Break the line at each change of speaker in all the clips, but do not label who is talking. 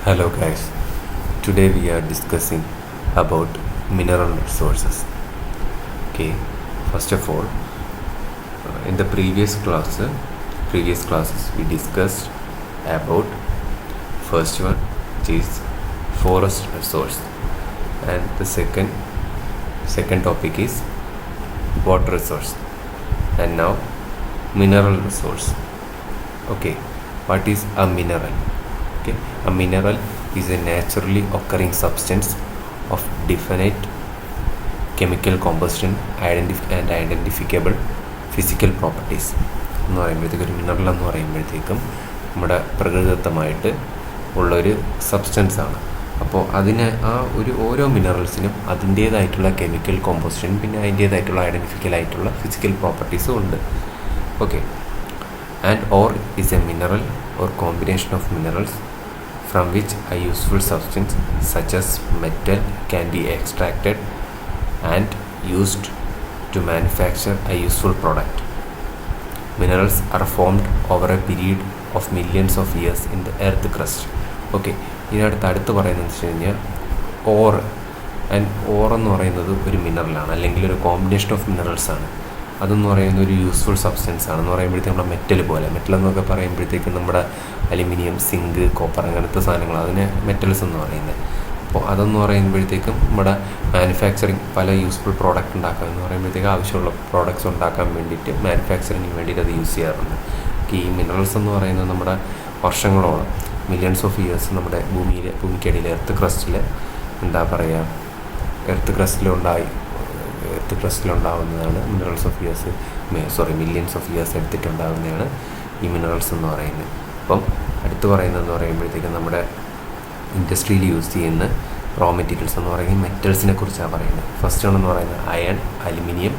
Hello guys, today we are discussing about mineral resources. Okay, first of all, in the previous classes we discussed about first one, which is forest resource, and the second topic is water resource, and now mineral resource. Okay, what is a mineral? Okay, a mineral is a naturally occurring substance of definite chemical composition and identifiable physical properties എന്ന് പറയുമ്പോഴത്തേക്കും ഒരു mineral എന്ന് പറയുമ്പോഴത്തേക്കും നമ്മുടെ പ്രകൃതിദത്തമായിട്ട് ഉള്ളൊരു substance ആണ്. അപ്പോൾ അതിന് ഓരോ മിനറൽസിനും അതിൻ്റേതായിട്ടുള്ള കെമിക്കൽ കോമ്പോസിഷൻ പിന്നെ അതിൻ്റേതായിട്ടുള്ള ഐഡൻറ്റിഫിക്കൽ ആയിട്ടുള്ള ഫിസിക്കൽ പ്രോപ്പർട്ടീസും ഉണ്ട്. Okay, and or is A mineral or combination of minerals from which a useful substance such as metal can be extracted and used to manufacture a useful product. Minerals are formed over a period of millions of years in the earth crust. Okay, അടുത്ത് പറയുന്നത് വെച്ച് കഴിഞ്ഞാൽ or എന്ന് പറയുന്നത് ഒരു മിനറലാണ്, അല്ലെങ്കിൽ ഒരു combination of minerals ആണ്. അതെന്ന് പറയുന്ന ഒരു യൂസ്ഫുൾ സബ്സ്റ്റൻസ് ആണെന്ന് പറയുമ്പോഴത്തേക്കും നമ്മുടെ മെറ്റൽ എന്നൊക്കെ പറയുമ്പോഴത്തേക്കും നമ്മുടെ അലുമിനിയം, സിങ്ക്, കോപ്പർ അങ്ങനത്തെ സാധനങ്ങൾ, അതിനെ മെറ്റൽസ് എന്ന് പറയുന്നത്. അപ്പോൾ അതെന്ന് പറയുമ്പോഴത്തേക്കും നമ്മുടെ മാനുഫാക്ചറിങ് പല യൂസ്ഫുൾ പ്രോഡക്റ്റ് ഉണ്ടാക്കുക എന്ന് പറയുമ്പോഴത്തേക്കും ആവശ്യമുള്ള പ്രോഡക്റ്റ്സ് ഉണ്ടാക്കാൻ വേണ്ടിയിട്ട് മാനുഫാക്ചറിങ്ങിന് വേണ്ടിയിട്ട് അത് യൂസ് ചെയ്യാറുണ്ട്. ഈ മിനറൽസ് എന്ന് പറയുന്നത് നമ്മുടെ വർഷങ്ങളോളം മില്യൺസ് ഓഫ് ഇയേഴ്സ് നമ്മുടെ ഭൂമിക്കടിയിൽ എർത്ത് ക്രസ്റ്റിലുണ്ടാവുന്നതാണ് മില്യൺസ് ഓഫ് ഇയേഴ്സ് എടുത്തിട്ടുണ്ടാകുന്നതാണ് ഈ മിനറൽസ് എന്ന് പറയുന്നത്. അപ്പം അടുത്ത് പറയുന്നതെന്ന് പറയുമ്പോഴത്തേക്കും നമ്മുടെ ഇൻഡസ്ട്രിയിൽ യൂസ് ചെയ്യുന്ന റോ മെറ്റീരിയൽസ് എന്ന് പറയുന്നത് മെറ്റൽസിനെ കുറിച്ചാണ് പറയുന്നത്. ഫസ്റ്റ് എന്ന് പറയുന്നത് iron, aluminium,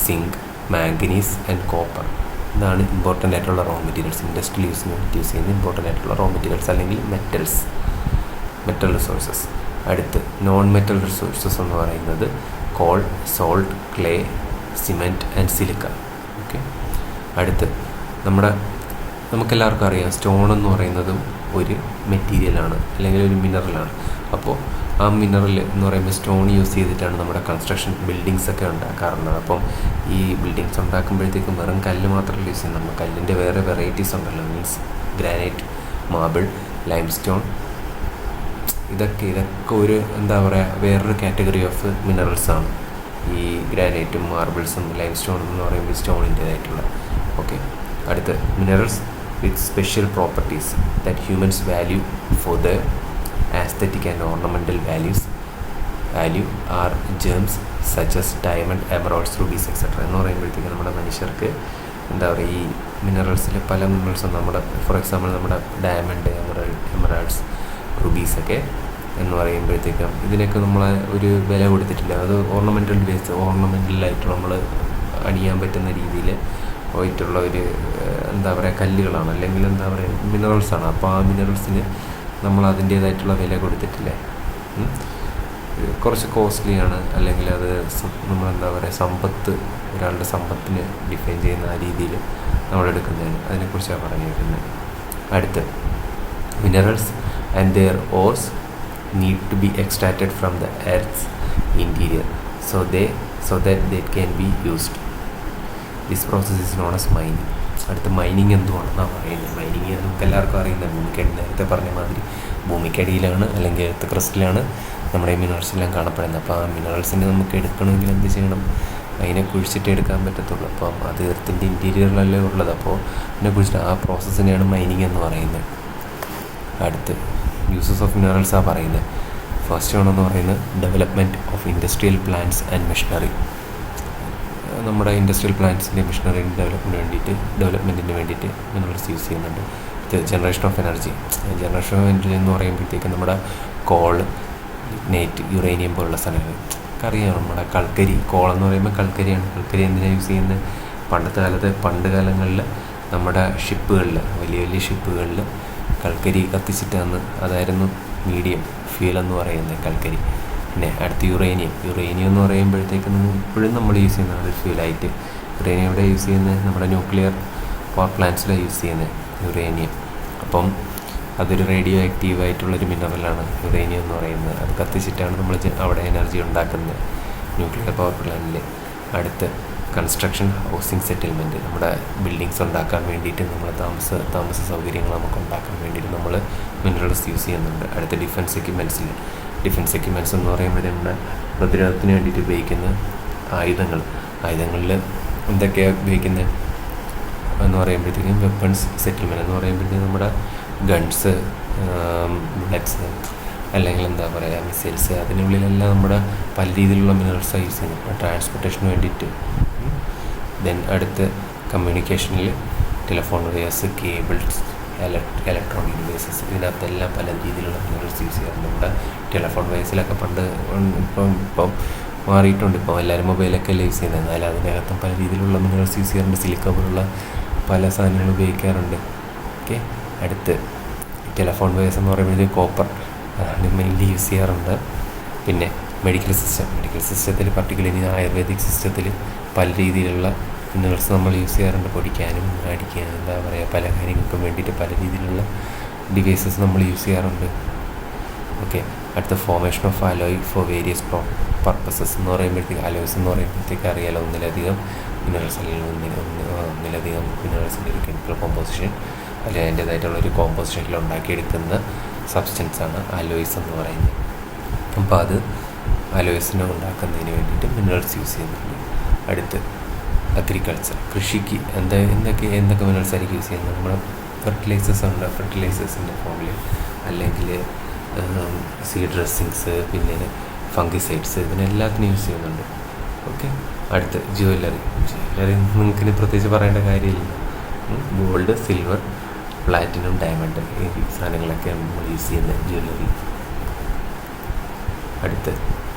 zinc, manganese and copper. ഇതാണ് ഇമ്പോർട്ടൻ്റ് ആയിട്ടുള്ള റോ മെറ്റീരിയൽസ്, ഇൻഡസ്ട്രിയിൽ യൂസ് ചെയ്യുന്ന ഇമ്പോർട്ടൻ്റ് ആയിട്ടുള്ള റോ മെറ്റീരിയൽസ് അല്ലെങ്കിൽ മെറ്റൽ റിസോഴ്സസ്. അടുത്ത് നോൺ മെറ്റൽ റിസോഴ്സസ് എന്ന് പറയുന്നത് coal, salt, clay, cement and silica. Okay, അടുത്ത് നമുക്കെല്ലാവർക്കും അറിയാം സ്റ്റോൺ എന്ന് പറയുന്നതും ഒരു മെറ്റീരിയലാണ് അല്ലെങ്കിൽ ഒരു മിനറലാണ്. അപ്പോൾ ആ മിനറൽ എന്ന് പറയുമ്പോൾ സ്റ്റോൺ യൂസ് ചെയ്തിട്ടാണ് നമ്മുടെ കൺസ്ട്രക്ഷൻ ബിൽഡിങ്സ് ഒക്കെ ഉണ്ടാക്കാറുള്ളത്. അപ്പം ഈ ബിൽഡിങ്സ് ഉണ്ടാക്കുമ്പോഴത്തേക്കും വെറും കല്ല് മാത്രമല്ല യൂസ് ചെയ്യുന്നത്, നമ്മൾ കല്ലിൻ്റെ വേറെ വെറൈറ്റീസ് ഉണ്ടല്ലോ, means granite, marble, lime stone, ഇതൊക്കെ ഒരു വേറൊരു കാറ്റഗറി ഓഫ് മിനറൽസാണ് ഈ ഗ്രാനൈറ്റും മാർബിൾസും ലൈം സ്റ്റോൺ എന്ന് പറയുമ്പോൾ സ്റ്റോണിൻ്റേതായിട്ടുള്ള. ഓക്കെ, അടുത്ത് minerals with special properties that humans value for the aesthetic and ornamental value are gems such as diamond, emeralds, rubies etcetera എന്ന് പറയുമ്പോഴത്തേക്കും നമ്മുടെ മനുഷ്യർക്ക് ഈ മിനറൽസിൽ പല മിനറൽസും ഫോർ എക്സാമ്പിൾ നമ്മുടെ ഡയമണ്ട്, എമറാൾഡ്സ്, റുബീസൊക്കെ എന്ന് പറയുമ്പോഴത്തേക്കും ഇതിനൊക്കെ നമ്മൾ ഒരു വില കൊടുത്തിട്ടില്ല. അത് ഓർണമെൻ്റലായിട്ട് നമ്മൾ അണിയാൻ പറ്റുന്ന രീതിയിൽ പോയിട്ടുള്ള ഒരു കല്ലുകളാണ്, അല്ലെങ്കിൽ മിനറൽസാണ്. അപ്പോൾ ആ മിനറൽസിന് നമ്മൾ അതിൻ്റേതായിട്ടുള്ള വില കൊടുത്തിട്ടില്ലേ, കുറച്ച് കോസ്റ്റ്ലിയാണ്, അല്ലെങ്കിൽ അത് നമ്മൾ സമ്പത്ത്, ഒരാളുടെ സമ്പത്തിനെ ഡിഫൈൻ ചെയ്യുന്ന ആ രീതിയിൽ നമ്മളെടുക്കുന്നതാണ്. അതിനെക്കുറിച്ചാണ് പറഞ്ഞിരിക്കുന്നത്. അടുത്ത് minerals and their ores need to be extracted from the earth's interior so that they can be used. This process is known as mining. അടുത്ത മൈനിങ് എന്തുവാണെന്നാണ് പറയുന്നത്. മൈനിങ് നമുക്ക് എല്ലാവർക്കും അറിയുന്നത് നേരത്തെ പറഞ്ഞ മാതിരി ഭൂമിക്കടിയിലാണ് അല്ലെങ്കിൽ എർത്ത് ക്രസ്റ്റിലാണ് നമ്മുടെ ഈ മിനറൽസ് എല്ലാം കാണപ്പെടുന്നത്. അപ്പോൾ ആ മിനറൽസിനെ നമുക്ക് എടുക്കണമെങ്കിൽ എന്ത് ചെയ്യണം, അതിനെ കുഴിച്ചിട്ട് എടുക്കാൻ പറ്റത്തുള്ളൂ. അപ്പം അത് എർത്തിൻ്റെ ഇൻറ്റീരിയറിലല്ലേ ഉള്ളത്. അപ്പോൾ അതിനെ കുഴിച്ചിട്ട് ആ പ്രോസസ്സിനെയാണ് മൈനിങ് എന്ന് പറയുന്നത്. അടുത്ത് യൂസസ് ഓഫ് മിനറൽസാണ് പറയുന്നത്. ഫസ്റ്റ് എന്ന് പറയുന്നത് development of industrial plants and machinery. നമ്മുടെ ഇൻഡസ്ട്രിയൽ പ്ലാന്റ്സിൻ്റെ മെഷീനറിൻ്റെ ഡെവലപ്മെൻറ്റിന് വേണ്ടിയിട്ട് മിനറൽസ് യൂസ് ചെയ്യുന്നുണ്ട്. ഇത് ജനറേഷൻ ഓഫ് എനർജി എന്ന് പറയുമ്പോഴത്തേക്കും നമ്മുടെ കോൾ, നെറ്റ്, യുറേനിയം പോലുള്ള സ്ഥലങ്ങൾ അറിയാം. നമ്മുടെ കൽക്കരി, കോളെന്ന് പറയുമ്പോൾ കൽക്കരിയാണ്. കൽക്കരി എന്തിനാണ് യൂസ് ചെയ്യുന്നത്? പണ്ട് കാലങ്ങളിൽ നമ്മുടെ ഷിപ്പുകളിൽ, വലിയ വലിയ ഷിപ്പുകളിൽ കൽക്കരി കത്തിച്ചിട്ടാണ്, അതായിരുന്നു മീഡിയം ഫ്യൂൽ എന്ന് പറയുന്നത് കൽക്കരി. പിന്നെ അടുത്ത് യുറേനിയം എന്ന് പറയുമ്പോഴത്തേക്കും ഇപ്പോഴും നമ്മൾ യൂസ് ചെയ്യുന്നത് ഒരു ഫ്യൂലായിട്ട്. യുറേനിയം ഇവിടെ യൂസ് ചെയ്യുന്നത് നമ്മുടെ ന്യൂക്ലിയർ പവർ പ്ലാന്റ്സിലാണ് യൂസ് ചെയ്യുന്നത് യുറേനിയം. അപ്പം അതൊരു റേഡിയോ ആക്റ്റീവ് ആയിട്ടുള്ളൊരു മിനറലാണ് യുറേനിയം എന്ന് പറയുന്നത്. അത് കത്തിച്ചിട്ടാണ് നമ്മൾ അവിടെ എനർജി ഉണ്ടാക്കുന്നത് ന്യൂക്ലിയർ പവർ പ്ലാന്റിൽ. അടുത്ത് കൺസ്ട്രക്ഷൻ, ഹൗസിംഗ് സെറ്റിൽമെൻറ്റ്, നമ്മുടെ ബിൽഡിങ്സ് ഉണ്ടാക്കാൻ വേണ്ടിയിട്ട് നമ്മൾ താമസ സൗകര്യങ്ങൾ നമുക്ക് ഉണ്ടാക്കാൻ വേണ്ടിയിട്ട് നമ്മൾ മിനറൽസ് യൂസ് ചെയ്യുന്നുണ്ട്. അടുത്ത ഡിഫൻസ് എക്യുപ്മെൻറ്റ്സ് എന്ന് പറയുമ്പോൾ നമ്മുടെ പ്രതിരോധത്തിന് വേണ്ടിയിട്ട് ഉപയോഗിക്കുന്ന ആയുധങ്ങളിൽ എന്തൊക്കെയാണ് ഉപയോഗിക്കുന്നത് എന്ന് പറയുമ്പോഴത്തേക്കും വെപ്പൺസ് സെറ്റിൽമെൻറ്റ് എന്ന് പറയുമ്പോഴത്തേക്കും നമ്മുടെ ഗൺസ്, ബുള്ളറ്റ്സ്, അല്ലെങ്കിൽ എന്താ പറയുക മിസൈൽസ്, അതിനുള്ളിലെല്ലാം നമ്മുടെ പല രീതിയിലുള്ള മിനറൽസാണ് യൂസ് ചെയ്യുന്നത് ട്രാൻസ്പോർട്ടേഷന് വേണ്ടിയിട്ട്. ദെൻ അടുത്ത് കമ്മ്യൂണിക്കേഷനിൽ telephone wires, cables, electronic devices, ഇതിനകത്തെല്ലാം പല രീതിയിലുള്ള മിനറൽസ് യൂസ് ചെയ്യാറുണ്ട്. നമ്മുടെ ടെലിഫോൺ വയേഴ്സിലൊക്കെ പണ്ട് ഇപ്പം മാറിയിട്ടുണ്ട്, ഇപ്പോൾ എല്ലാവരും മൊബൈലൊക്കെ അല്ലേ യൂസ് ചെയ്യുന്നത്, എന്നാൽ അതിനകത്തും പല രീതിയിലുള്ള മിനറൽസ് യൂസ് ചെയ്യാറുണ്ട്. സിലിക്ക പോലുള്ള പല സാധനങ്ങൾ ഉപയോഗിക്കാറുണ്ട്. ഓക്കെ, അടുത്ത് ടെലിഫോൺ വയേഴ്സ് എന്ന് പറയുമ്പോഴത്തേക്ക് കോപ്പർ അതാണ് മെയിൻലി യൂസ് ചെയ്യാറുണ്ട്. പിന്നെ മെഡിക്കൽ സിസ്റ്റത്തിൽ പർട്ടിക്കുലർലി ആയുർവേദിക് സിസ്റ്റത്തിൽ പല രീതിയിലുള്ള മിനറൽസ് നമ്മൾ യൂസ് ചെയ്യാറുണ്ട്. പൊടിക്കാനും അടിക്കാനും എന്താ പറയുക പല കാര്യങ്ങൾക്കും വേണ്ടിയിട്ട് പല രീതിയിലുള്ള ഡിവൈസസ് നമ്മൾ യൂസ് ചെയ്യാറുണ്ട്. ഓക്കെ, അടുത്ത formation of alloy for various purposes എന്ന് പറയുമ്പോഴത്തേക്ക് അലോയ്സ് എന്ന് പറയുമ്പോഴത്തേക്ക് അറിയാലോ, ഒന്നിലധികം മിനറൽസ് അല്ലെങ്കിൽ ഒന്നിലധികം മിനറൽസിൻ്റെ ഒരു കെമിക്കൽ കോമ്പോസിഷൻ അല്ലെങ്കിൽ അതിൻ്റേതായിട്ടുള്ളൊരു കോമ്പോസിഷനിൽ ഉണ്ടാക്കിയെടുക്കുന്ന സബ്സ്റ്റൻസാണ് അലോയ്സ് എന്ന് പറയുന്നത്. അപ്പോൾ അത് അലോയ്സിനെ ഉണ്ടാക്കുന്നതിന് വേണ്ടിയിട്ട് മിനറൽസ് യൂസ് ചെയ്യുന്നുണ്ട്. അടുത്ത് അഗ്രികൾച്ചർ, കൃഷിക്ക് എന്തൊക്കെ മിനറൽസ് ആയിരിക്കും യൂസ് ചെയ്യുന്നത്? നമ്മുടെ ഫെർട്ടിലൈസേഴ്സ് ഉണ്ട്, ഫെർട്ടിലൈസേഴ്സിൻ്റെ ഫോമിൽ, അല്ലെങ്കിൽ സീഡ് ഡ്രസ്സിങ്സ്, പിന്നെ ഫംഗിസൈഡ്സ്, ഇതിനെല്ലാത്തിനും യൂസ് ചെയ്യുന്നുണ്ട്. ഓക്കെ, അടുത്ത് ജ്വല്ലറി നിങ്ങൾക്കിനി പ്രത്യേകിച്ച് പറയേണ്ട കാര്യമില്ല. ഗോൾഡ്, സിൽവർ, പ്ലാറ്റിനം, ഡയമണ്ട്, ഈ സാധനങ്ങളൊക്കെ നമ്മൾ യൂസ് ചെയ്യുന്ന ജ്വല്ലറി. അടുത്ത്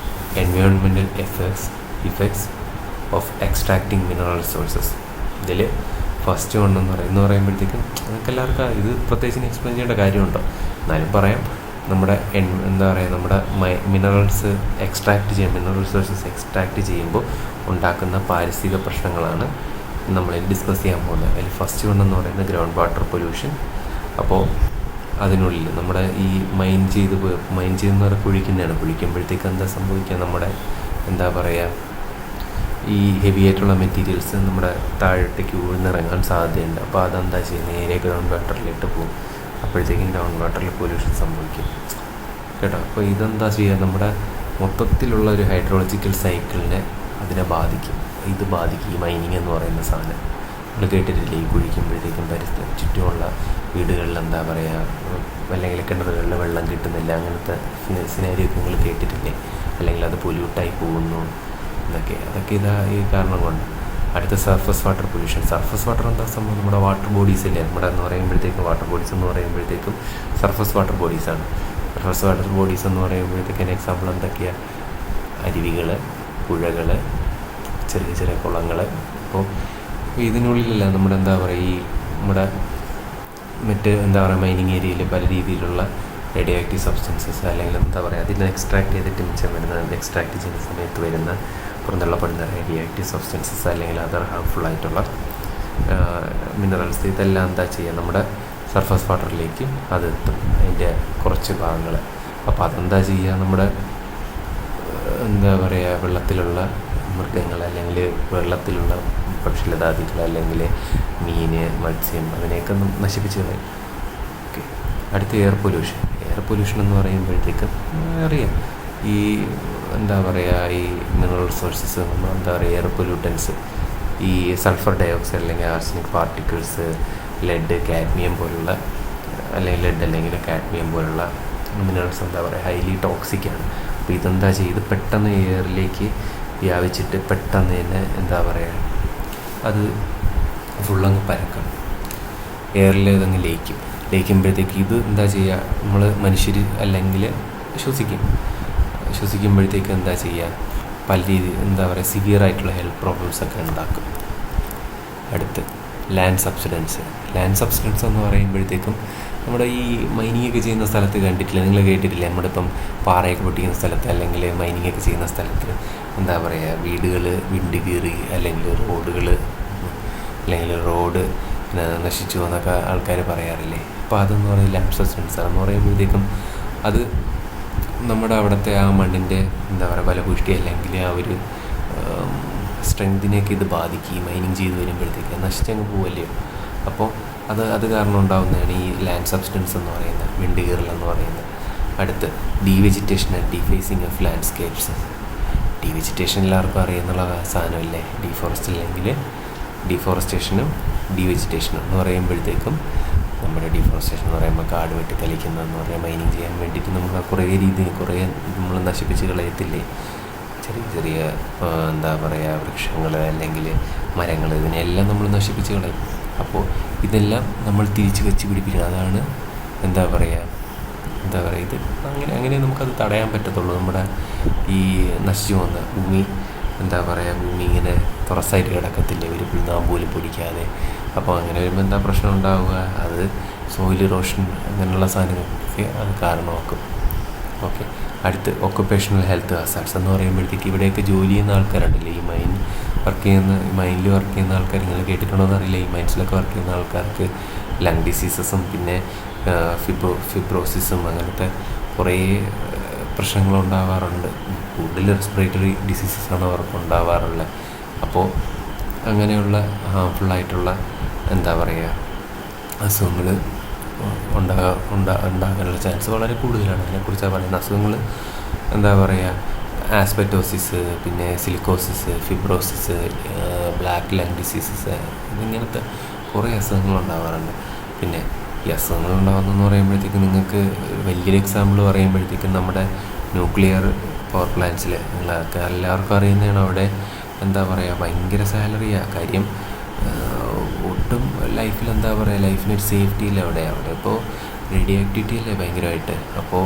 environmental effects of extracting mineral resources. ഇതിൽ ഫസ്റ്റ് എന്ന് പറയുമ്പോഴത്തേക്കും നമുക്ക് എല്ലാവർക്കും ഇത് പ്രത്യേകിച്ച് എക്സ്പ്ലെയിൻ ചെയ്യേണ്ട കാര്യമുണ്ടോ, എന്നാലും പറയാം. നമ്മുടെ എന്താ പറയുക നമ്മുടെ മിനറൽസ് മിനറൽ റിസോഴ്സസ് എക്സ്ട്രാക്റ്റ് ചെയ്യുമ്പോൾ ഉണ്ടാക്കുന്ന പാരിസ്ഥിതിക പ്രശ്നങ്ങളാണ് നമ്മൾ ഡിസ്കസ് ചെയ്യാൻ പോകുന്നത്. അതിൽ ഫസ്റ്റ് എന്ന് പറയുന്നത് ഗ്രൗണ്ട് വാട്ടർ പൊല്യൂഷൻ. അപ്പോൾ അതിനുള്ളിൽ നമ്മുടെ ഈ മൈൻ ചെയ്യുന്ന കുഴിക്കുമ്പോഴത്തേക്ക് എന്താ സംഭവിക്കുക, നമ്മുടെ എന്താ പറയുക ഈ ഹെവി ആയിട്ടുള്ള മെറ്റീരിയൽസ് നമ്മുടെ താഴോട്ടേക്ക് ഊഴ്ന്നിറങ്ങാൻ സാധ്യതയുണ്ട്. അപ്പോൾ അതെന്താ ചെയ്യുന്നത്, നേരെ ഗ്രൗണ്ട് വാട്ടറിലിട്ട് പോകും. അപ്പോഴത്തേക്കും ഗ്രൗണ്ട് വാട്ടറിൽ പൊല്യൂഷൻ സംഭവിക്കും കേട്ടോ. അപ്പോൾ ഇതെന്താ ചെയ്യുക, നമ്മുടെ മൊത്തത്തിലുള്ള ഒരു ഹൈഡ്രോളജിക്കൽ സൈക്കിളിനെ അതിനെ ബാധിക്കും. ഈ മൈനിങ് എന്ന് പറയുന്ന സാധനം നമ്മൾ കേട്ടിട്ടില്ലേ, ഈ കുഴിക്കുമ്പോഴത്തേക്കും ചുറ്റുമുള്ള വീടുകളിൽ എന്താ പറയുക അല്ലെങ്കിൽ കിണറുകളിൽ വെള്ളം കിട്ടുന്നില്ല, അങ്ങനത്തെ സിനാരിയൊക്കെ നിങ്ങൾ കേട്ടിട്ടില്ലേ, അല്ലെങ്കിൽ അത് പൊല്യൂട്ടായി പോകുന്നു എന്നൊക്കെ. അതൊക്കെ ഈ കാരണം കൊണ്ട്. അടുത്ത surface water pollution. Surface water എന്താ സംഭവം, നമ്മുടെ വാട്ടർ ബോഡീസ് ഇല്ലേ, നമ്മുടെ വാട്ടർ ബോഡീസ് എന്ന് പറയുമ്പോഴത്തേക്കും സർഫസ് വാട്ടർ ബോഡീസാണ്. സർഫസ് വാട്ടർ ബോഡീസ് എന്ന് പറയുമ്പോഴത്തേക്കും എക്സാമ്പിൾ എന്തൊക്കെയാണ്, അരുവികൾ, പുഴകൾ, ചെറിയ ചെറിയ കുളങ്ങൾ. അപ്പോൾ ഇതിനുള്ളിലല്ല നമ്മുടെ എന്താ പറയുക ഈ നമ്മുടെ മൈനിങ് ഏരിയയിൽ പല രീതിയിലുള്ള റേഡിയോ ആക്റ്റീവ് സബ്സ്റ്റൻസസ് അല്ലെങ്കിൽ എന്താ പറയുക അതിൽ എക്സ്ട്രാക്ട് ചെയ്തിട്ട് മിച്ചം വരുന്ന എക്സ്ട്രാക്ട് ചെയ്യുന്ന സമയത്ത് വരുന്ന പുറന്തള്ളപ്പെടുന്ന റേഡിയോ ആക്റ്റീവ് സബ്സ്റ്റൻസസ് അല്ലെങ്കിൽ അതർ ഹാർംഫുൾ ആയിട്ടുള്ള മിനറൽസ്, ഇതെല്ലാം എന്താ ചെയ്യുക നമ്മുടെ സർഫസ് വാട്ടറിലേക്ക് അതെത്തും, അതിൻ്റെ കുറച്ച് ഭാഗങ്ങൾ. അപ്പോൾ അതെന്താ ചെയ്യുക, നമ്മുടെ എന്താ പറയുക വെള്ളത്തിലുള്ള മൃഗങ്ങൾ അല്ലെങ്കിൽ വെള്ളത്തിലുള്ള പക്ഷിലതാദികൾ അല്ലെങ്കിൽ മീൻ, മത്സ്യം, അതിനെയൊക്കെ നശിപ്പിച്ച് കളയും. ഓക്കെ, അടുത്ത എയർ പൊല്യൂഷൻ എന്ന് പറയുമ്പോഴത്തേക്കും അറിയാം ഈ എന്താ പറയുക ഈ മിനറൽ റിസോഴ്സസ് എന്താ പറയുക എയർ പൊല്യൂട്ടൻസ്, ഈ സൾഫർ ഡയോക്സൈഡ് അല്ലെങ്കിൽ ആർസനിക് പാർട്ടിക്കിൾസ്, ലെഡ്, കാഡ്മിയം പോലുള്ള അല്ലെങ്കിൽ കാഡ്മിയം പോലുള്ള മിനറൽസ് എന്താ പറയുക ഹൈലി ടോക്സിക്കാണ്. അപ്പോൾ ഇതെന്താ ചെയ്ത് പെട്ടെന്ന് എയറിലേക്ക് വ്യാപിച്ചിട്ട് പെട്ടെന്ന് തന്നെ എന്താ പറയുക അത് ഫുള്ളങ്ങ് പരക്കും, എയറിൽ ഇതങ്ങ് ലയിക്കുമ്പോഴത്തേക്ക് ഇത് എന്താ ചെയ്യുക, നമ്മൾ മനുഷ്യർ അല്ലെങ്കിൽ ശ്വസിക്കുമ്പോഴത്തേക്ക് എന്താ ചെയ്യുക പല രീതി എന്താ പറയുക സിവിയർ ആയിട്ടുള്ള ഹെൽത്ത് പ്രോബ്ലംസൊക്കെ ഉണ്ടാക്കും. അടുത്ത് ലാൻഡ് സബ്സിഡൻസ് എന്ന് പറയുമ്പോഴത്തേക്കും നമ്മുടെ ഈ മൈനിങ് ഒക്കെ ചെയ്യുന്ന സ്ഥലത്ത് കണ്ടിട്ടില്ല, നിങ്ങൾ കേട്ടിട്ടില്ല, നമ്മുടെ ഇപ്പം പാറയൊക്കെ പൊട്ടിക്കുന്ന സ്ഥലത്ത് അല്ലെങ്കിൽ മൈനിങ് ഒക്കെ ചെയ്യുന്ന സ്ഥലത്ത് എന്താ പറയുക വീടുകൾ വിണ്ട് കീറി അല്ലെങ്കിൽ റോഡ് പിന്നെ നശിച്ചു എന്നൊക്കെ ആൾക്കാർ പറയാറില്ലേ. അപ്പോൾ അതെന്ന് പറയുന്നത് ലാൻഡ് സബ്സ്റ്റൻസ് എന്ന് പറയുമ്പോഴത്തേക്കും അത് നമ്മുടെ അവിടുത്തെ ആ മണ്ണിൻ്റെ എന്താ പറയുക ഫലപുഷ്ടി അല്ലെങ്കിൽ ആ ഒരു സ്ട്രെങ്തിനെയൊക്കെ ഇത് ബാധിക്കുകയും മൈനിങ് ചെയ്ത് വരുമ്പോഴത്തേക്ക് നശിച്ചങ്ങ് പോവല്ലേ. അപ്പോൾ അത് കാരണം ഉണ്ടാകുന്നതാണ് ഈ ലാൻഡ് സബ്സ്റ്റൻസ് എന്ന് പറയുന്നത്, വിൻഡ് കീറൽ എന്ന് പറയുന്നത്. അടുത്ത് ഡീവെജിറ്റേഷൻ ആൻഡ് ഡീഫേസിങ് ഓഫ് ലാൻഡ്സ്കേപ്സ്. ഡീവെജിറ്റേഷൻ എല്ലാവർക്കും അറിയുന്നുള്ള സാധനമല്ലേ, ഡീഫോറസ്റ്റേഷനും ഡീവെജിറ്റേഷനും എന്ന് പറയുമ്പോഴത്തേക്കും നമ്മുടെ ഡീഫോറസ്റ്റേഷൻ എന്ന് പറയുമ്പോൾ കാട് വെട്ടി തെളിക്കുന്നതെന്ന് പറയാം, മൈനിങ് ചെയ്യാൻ വേണ്ടിയിട്ട് നമ്മൾ കുറേ നമ്മൾ നശിപ്പിച്ച് കളയത്തില്ലേ, ചെറിയ എന്താ പറയുക വൃക്ഷങ്ങൾ അല്ലെങ്കിൽ മരങ്ങൾ, ഇതിനെല്ലാം നമ്മൾ നശിപ്പിച്ച് കളയും. അപ്പോൾ ഇതെല്ലാം നമ്മൾ തിരിച്ച് വെച്ച് പിടിപ്പിക്കണം. അതാണ് എന്താ പറയുക ഇത് അങ്ങനെ നമുക്കത് തടയാൻ പറ്റത്തുള്ളൂ. നമ്മുടെ ഈ നശിച്ചു പോകുന്ന ഭൂമി ഭൂമി ഇങ്ങനെ തുറസായിട്ട് കിടക്കത്തില്ലേ, ഒരു പുൽനാമ്പ് പോലും പൊടിക്കാതെ. അപ്പോൾ അങ്ങനെ വരുമ്പോൾ എന്താ പ്രശ്നം ഉണ്ടാവുക, അത് സോയിൽ ഇറോഷൻ അങ്ങനെയുള്ള സാധനങ്ങൾക്ക് അത് കാരണമാക്കും. ഓക്കെ. അടുത്ത് ഒക്കുപേഷണൽ ഹെൽത്ത് ഹസാർഡ്സ് എന്ന് പറയുമ്പോഴത്തേക്ക് ഇവിടെയൊക്കെ ജോലി ചെയ്യുന്ന ആൾക്കാരുണ്ടല്ലേ, ഈ മൈനിൽ വർക്ക് ചെയ്യുന്ന ആൾക്കാർ, നിങ്ങൾ കേട്ടിട്ടുണ്ടോയെന്ന് അറിയില്ല, ഈ മൈൻസിലൊക്കെ വർക്ക് ചെയ്യുന്ന ആൾക്കാർക്ക് ലങ് ഡിസീസസും പിന്നെ ഫിബ്രോസിസും അങ്ങനത്തെ കുറേ പ്രശ്നങ്ങളുണ്ടാവാറുണ്ട്. കൂടുതൽ റെസ്പിറേറ്ററി ഡിസീസസാണ് അവർക്ക് ഉണ്ടാവാറുള്ളത്. അപ്പോൾ അങ്ങനെയുള്ള ഹാംഫുള്ളായിട്ടുള്ള അസുഖങ്ങൾ ഉണ്ടാകാനുള്ള ചാൻസ് വളരെ കൂടുതലാണ്. അതിനെക്കുറിച്ചാണ് പറയുന്നത്. അസുഖങ്ങൾ ആസ്പെറ്റോസിസ്, പിന്നെ silicosis, fibrosis, black lung diseases, ഇങ്ങനത്തെ കുറേ അസുഖങ്ങളുണ്ടാവാറുണ്ട്. പിന്നെ ഈ അസുഖങ്ങൾ ഉണ്ടാകുന്നതെന്ന് പറയുമ്പോഴത്തേക്കും നിങ്ങൾക്ക് വലിയൊരു എക്സാമ്പിൾ പറയുമ്പോഴത്തേക്കും നമ്മുടെ ന്യൂക്ലിയർ പവർ പ്ലാന്റ്സിൽ നിങ്ങളൊക്കെ എല്ലാവർക്കും അറിയുന്നതാണ്. അവിടെ ഭയങ്കര സാലറിയാണ്. കാര്യം ഒട്ടും ലൈഫിൽ ലൈഫിനൊരു സേഫ്റ്റി ഇല്ല അവിടെ ഇപ്പോൾ റേഡിയോ ആക്ടിവിറ്റി അല്ലേ ഭയങ്കരമായിട്ട്. അപ്പോൾ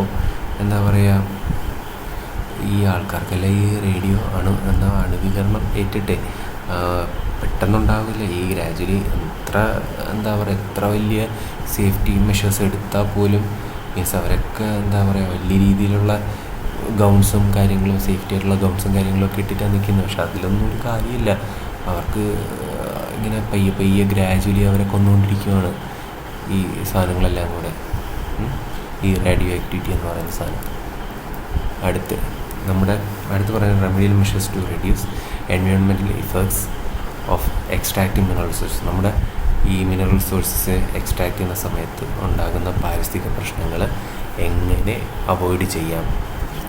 ഈ ആൾക്കാർക്കെല്ലാം ഈ റേഡിയോ അണുവികരണം ഏറ്റിട്ടേ പെട്ടെന്നുണ്ടാവില്ല. ഈ ഗ്രാജുവലി എത്ര വലിയ സേഫ്റ്റി മെഷേഴ്സ് എടുത്താൽ പോലും മീൻസ് അവരൊക്കെ വലിയ രീതിയിലുള്ള ഗൗൺസും കാര്യങ്ങളും, സേഫ്റ്റി ആയിട്ടുള്ള ഗൗൺസും കാര്യങ്ങളൊക്കെ ഇട്ടിട്ടാണ് നിൽക്കുന്നത്. പക്ഷെ അതിലൊന്നും ഒരു കാര്യമില്ല. അവർക്ക് ഇങ്ങനെ പയ്യെ ഗ്രാജുവലി അവരെ കൊന്നുകൊണ്ടിരിക്കുകയാണ് ഈ സാധനങ്ങളെല്ലാം കൂടെ, ഈ റേഡിയോ ആക്ടിവിറ്റി എന്ന് പറയുന്ന സാധനം. അടുത്ത് പറയുന്ന remedial measures to reduce environmental effects of extracting mineral resources. നമ്മുടെ ഈ മിനറൽ റിസോഴ്സസ് എക്സ്ട്രാക്ട് ചെയ്യുന്ന സമയത്ത് ഉണ്ടാകുന്ന പാരിസ്ഥിതിക പ്രശ്നങ്ങൾ എങ്ങനെ അവോയ്ഡ് ചെയ്യാം,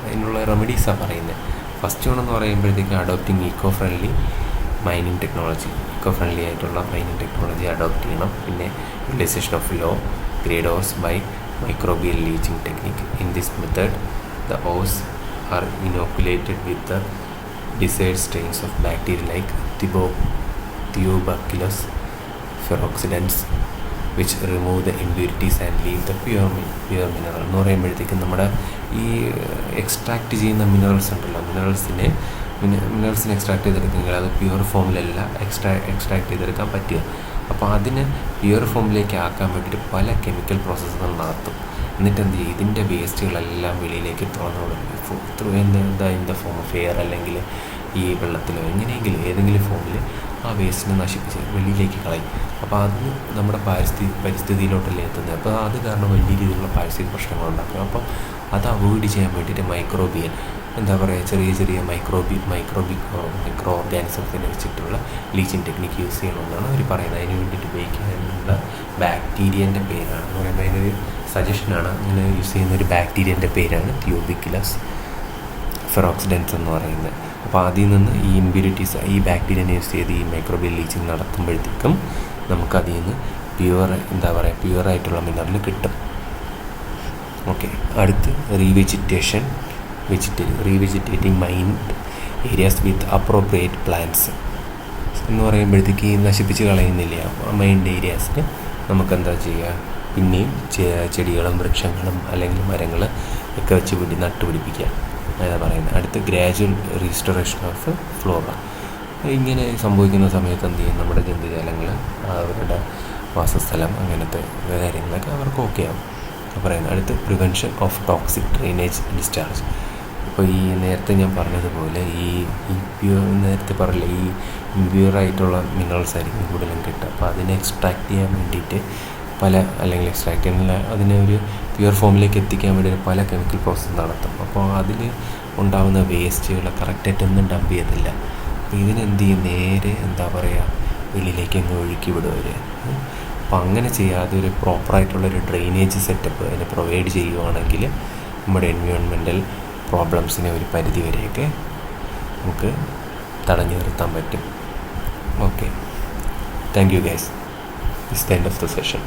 അതിനുള്ള റെമഡീസാണ് പറയുന്നത്. ഫസ്റ്റ് വൺ എന്ന് പറയുമ്പോഴത്തേക്കും അഡോപ്റ്റിംഗ് ഈക്കോ ഫ്രണ്ട്ലി ആയിട്ടുള്ള മൈനിങ് ടെക്നോളജി അഡോപ്റ്റ് ചെയ്യണം. പിന്നെ utilisation of low grade ores by microbial leaching technique. In this method the ores are inoculated with the desired strains of bacteria like Theobacillus ferroxidans which remove the impurities and leave the pure mineral. എന്ന് പറയുമ്പോഴത്തേക്കും നമ്മുടെ ഈ extract ചെയ്യുന്ന minerals ഉണ്ടല്ലോ, മിനറൽസിനെ extract ചെയ്തെടുക്കുമെങ്കിൽ അത് pure ഫോമിലല്ല extract ചെയ്തെടുക്കാൻ പറ്റുക. അപ്പോൾ അതിനെ പ്യുവർ ഫോമിലേക്ക് ആക്കാൻ വേണ്ടിയിട്ട് പല കെമിക്കൽ പ്രോസസ്സുകൾ നടത്തും. എന്നിട്ട് എന്ത് ചെയ്യും, ഇതിൻ്റെ വേസ്റ്റുകളെല്ലാം വെളിയിലേക്ക് through in the form of air അല്ലെങ്കിൽ ഈ വെള്ളത്തിലോ എങ്ങനെയെങ്കിലും ഏതെങ്കിലും ഫോമിൽ ആ വേസ്റ്റിനെ നശിപ്പിച്ച് വെളിയിലേക്ക് കളയും. അപ്പോൾ അത് നമ്മുടെ പരിസ്ഥിതിയിലോട്ടല്ലേ എത്തുന്നത്. അപ്പോൾ അത് കാരണം വലിയ രീതിയിലുള്ള പാരിസ്ഥിതിക പ്രശ്നങ്ങളുണ്ടാക്കും. അപ്പം അത് അവോയ്ഡ് ചെയ്യാൻ വേണ്ടിയിട്ട് മൈക്രോബിയൽ ചെറിയ മൈക്രോ ഓർഗാനിസത്തിനെ വെച്ചിട്ടുള്ള ലീച്ചിങ് ടെക്നിക്ക് യൂസ് ചെയ്യണമെന്നാണ് അവർ പറയുന്നത്. അതിന് വേണ്ടിയിട്ട് ഉപയോഗിക്കാനുള്ള ബാക്ടീരിയൻ്റെ പേരാണ് എന്ന് പറയുമ്പോൾ അതിനൊരു സജഷനാണ്. അങ്ങനെ യൂസ് ചെയ്യുന്ന ഒരു ബാക്ടീരിയൻ്റെ പേരാണ് തിയോബിക്കുലസ് ഫെറോക്സിഡൻസ് എന്ന് പറയുന്നത്. അപ്പോൾ അതിൽ നിന്ന് ഈ ഇമ്പ്യൂരിറ്റീസ് ഈ ബാക്ടീരിയനെ യൂസ് ചെയ്ത് ഈ മൈക്രോബിയൽ ലീച്ചിങ് നടത്തുമ്പോഴത്തേക്കും നമുക്കതിൽ നിന്ന് പ്യുവറായിട്ടുള്ള മിനറൽ കിട്ടും. ഓക്കെ. അടുത്ത് revegetating mined areas with appropriate plants എന്ന് പറയുമ്പോഴത്തേക്ക് ഈ നശിപ്പിച്ച് കളയുന്നില്ല മൈൻഡ് ഏരിയാസിന് നമുക്കെന്താ ചെയ്യുക, പിന്നെയും ചെടികളും വൃക്ഷങ്ങളും അല്ലെങ്കിൽ മരങ്ങൾ ഒക്കെ വെച്ച് നട്ടുപിടിപ്പിക്കുക അതാണ് പറയുന്നത്. അടുത്ത് ഗ്രാജുവൽ റീസ്റ്റോറേഷൻ ഓഫ് ഫ്ലോറ. ഇങ്ങനെ സംഭവിക്കുന്ന സമയത്ത് എന്ത് ചെയ്യും, നമ്മുടെ ജന്തുജാലങ്ങൾ അവരുടെ വാസസ്ഥലം അങ്ങനത്തെ കാര്യങ്ങളൊക്കെ അവർക്ക് ഓക്കെ ആവും പറയുന്നത്. അടുത്ത് prevention of toxic drainage discharge. അപ്പോൾ ഈ നേരത്തെ ഞാൻ പറഞ്ഞതുപോലെ ഈ നേരത്തെ പറഞ്ഞില്ല, ഈ ഇമ്പ്യൂറായിട്ടുള്ള മിനറൽസ് ആയിരിക്കും കൂടുതലും കിട്ടുക. അപ്പോൾ അതിനെ എക്സ്ട്രാക്ട് ചെയ്യാൻ വേണ്ടിയിട്ട് അല്ലെങ്കിൽ എക്സ്ട്രാക്ട് ചെയ്യാനുള്ള അതിനെ ഒരു പ്യുവർ ഫോമിലേക്ക് എത്തിക്കാൻ വേണ്ടി പല കെമിക്കൽ പ്രോസസ്സ് നടത്തും. അപ്പോൾ അതിൽ ഉണ്ടാകുന്ന വേസ്റ്റുകൾ കറക്റ്റായിട്ടൊന്നും ഡംപ് ചെയ്യത്തില്ല. അപ്പോൾ ഇതിനെന്ത് ചെയ്യും, നേരെ വെളിയിലേക്ക് അങ്ങ് ഒഴുക്കി വിടും അവർ. അപ്പോൾ അങ്ങനെ ചെയ്യാതെ ഒരു പ്രോപ്പറായിട്ടുള്ളൊരു ഡ്രെയിനേജ് സെറ്റപ്പ് അതിന് പ്രൊവൈഡ് ചെയ്യുവാണെങ്കിൽ നമ്മുടെ എൻവയോൺമെൻറ്റൽ പ്രോബ്ലംസിനെ ഒരു പരിധി വരെയൊക്കെ നമുക്ക് തടഞ്ഞു നിർത്താൻ പറ്റും. Okay, thank you guys. This the end of the session.